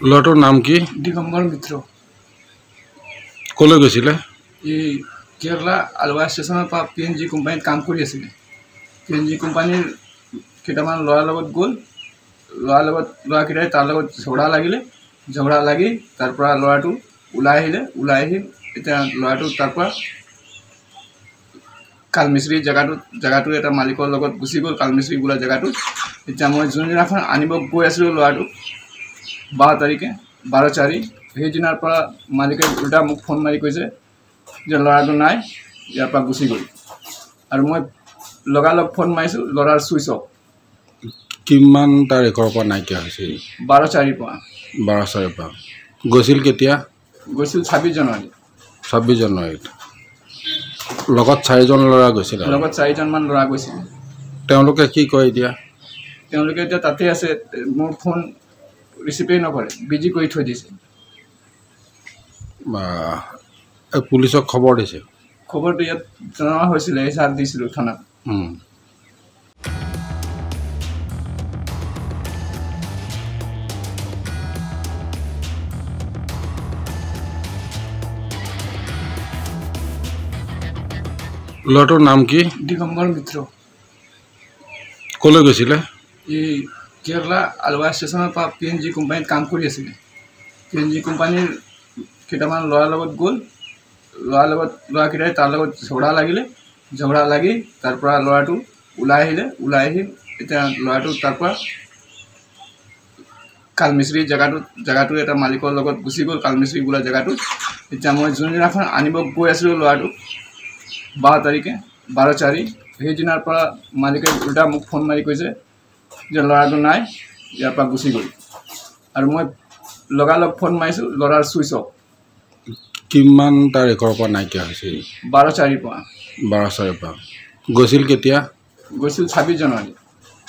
ল'ৰাটোৰ নাম কি? দিগম্বৰ মিত্ৰ। কলৈ গৈছিলে? এই কেৰালা আলুৱা ষ্টেচনৰ পৰা PNG কোম্পানীত কাম কৰি আছিলে। PNG কোম্পানীৰ কেইটামান ল'ৰাৰ লগত গ'ল। ল'ৰাকেইটাই তাৰ লগত ঝগড়া লাগিলে। ঝগড়া লাগি তাৰ পৰা ল'ৰাটো ওলাই আহিলে। ওলাই আহি এতিয়া ল'ৰাটো তাৰ পৰা কালমিস্ত্ৰী জেগাটো এটা মালিকৰ লগত গুচি গ'ল। কালমিস্ত্ৰী বোলা জেগাটো এতিয়া মই যোনদিনাখন আনিব গৈ আছিলোঁ ল'ৰাটো 12 তাৰিখে 12/4 সেইদিনাৰ পৰা মালিকে উল্টা মোক ফোন মাৰি কৈছে যে ল'ৰাটো নাই, ইয়াৰ পৰা গুচি গ'ল। আৰু মই লগালগ ফোন মাৰিছোঁ, ল'ৰাৰ চুইচ অফ। কিমান তাৰিখৰ পৰা নাইকিয়া হৈছে? 12/4 পৰা। 12/4 পৰা গৈছিল কেতিয়া? গৈছিল 26 জানুৱাৰী। 26 জানুৱাৰীত। লগত 4জন ল'ৰা গৈছিল। লগত 4জনমান ল'ৰা গৈছিল। তেওঁলোকে কি কয় এতিয়া? তেওঁলোকে এতিয়া তাতে আছে। মোৰ ফোন ৰিচিভেই নকৰে, বিজি কৰি থৈ দিছে। পুলিচক খবৰ দিছে? খবৰটো ইয়াত জনোৱা হৈছিলে, এজাহাৰ দিছিলোঁ থানাত। ল'ৰাটোৰ নাম কি? দিগম্বৰ মিত্ৰ। কলৈ গৈছিলে? এই কেৰালা আলুৱা ষ্টেচনৰ পৰা PNG কোম্পানীত কাম কৰি আছিলে। PNG কোম্পানীৰ কেইটামান ল'ৰাৰ লগত গ'ল। ল'ৰাকেইটাই তাৰ লগত ঝগড়া লাগিলে। ঝগড়া লাগি তাৰ পৰা ল'ৰাটো ওলাই আহিলে। ওলাই আহি এতিয়া ল'ৰাটো তাৰ পৰা কালমিস্ত্ৰী জেগাটো এটা মালিকৰ লগত গুচি গ'ল। কালমিস্ত্ৰী বোলা জেগাটো এতিয়া মই যোনদিনাখন আনিব গৈ আছিলোঁ ল'ৰাটো 12 তাৰিখে 12/4 সেইদিনাৰ পৰা মালিকে উল্টা মোক ফোন মাৰি কৈছে যে ল'ৰাটো নাই, ইয়াৰ পৰা গুচি গ'ল। আৰু মই লগালগ ফোন মাৰিছোঁ, ল'ৰাৰ চুইচ অফ। কিমান তাৰিখৰ পৰা নাইকিয়া হৈছে? 12/4 পৰা। 12/4 পৰা গৈছিল কেতিয়া? গৈছিল 26 জানুৱাৰী।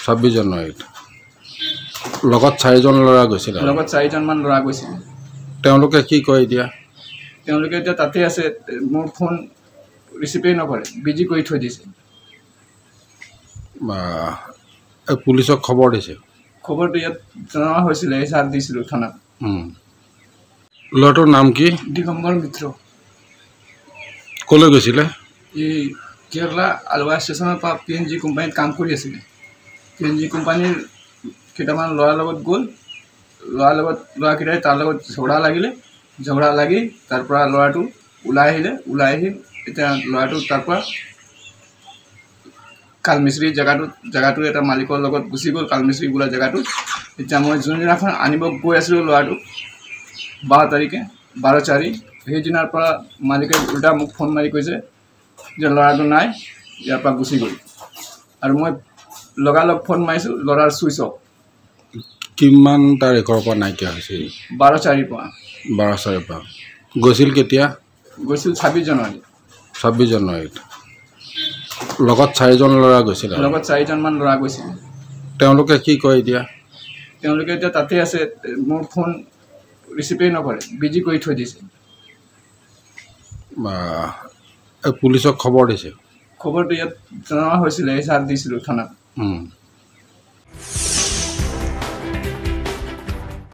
26 জানুৱাৰীত। লগত 4জন ল'ৰা গৈছিল। লগত 4জনমান ল'ৰা গৈছিল। তেওঁলোকে কি কয় এতিয়া? তেওঁলোকে এতিয়া তাতে আছে। মোৰ ফোন ৰিচিভেই নকৰে, বিজি কৰি থৈ দিছে। পুলিচক খবৰ দিছে? খবৰটো ইয়াত জনোৱা হৈছিলে, এজাহাৰ দিছিলোঁ থানাত। ল'ৰাটোৰ নাম কি? দিগম্বৰ মিত্ৰ। কলৈ গৈছিলে? এই কেৰালা আলুৱা ষ্টেচনৰ পৰা PNG কোম্পানীত কাম কৰি আছিলে। PNG কোম্পানীৰ কেইটামান ল'ৰাৰ লগত গ'ল। ল'ৰাকেইটাই তাৰ লগত ঝগড়া লাগিলে। ঝগড়া লাগি তাৰ পৰা ল'ৰাটো ওলাই আহিলে। ওলাই আহি এতিয়া ল'ৰাটো তাৰ পৰা কালমিস্ত্ৰী জেগাটো এটা মালিকৰ লগত গুচি গ'ল। কালমিস্ত্ৰী বোলা জেগাটো এতিয়া মই যোনদিনাখন আনিব গৈ আছিলোঁ ল'ৰাটো 12 তাৰিখে 12/4 সেইদিনাৰ পৰা মালিকে উল্টা মোক ফোন মাৰি কৈছে যে ল'ৰাটো নাই, ইয়াৰ পৰা গুচি গ'ল। আৰু মই লগালগ ফোন মাৰিছোঁ, ল'ৰাৰ চুইচ অফ। কিমান তাৰিখৰ পৰা নাইকিয়া হৈছে? 12/4 পৰা। 12/4 পৰা গৈছিল কেতিয়া? গৈছিল 26 জানুৱাৰী। 26 জানুৱাৰীত। লগত 4জন ল'ৰা গৈছিল। লগত 4জনমান ল'ৰা গৈছিল। তেওঁলোকে কি কয় এতিয়া? তেওঁলোকে এতিয়া তাতে আছে। মোৰ ফোন ৰিচিভেই নকৰে, বিজি কৰি থৈ দিছে। পুলিচক খবৰ দিছে? খবৰটো ইয়াত জনোৱা হৈছিলে, এজাহাৰ দিছিলোঁ থানাত।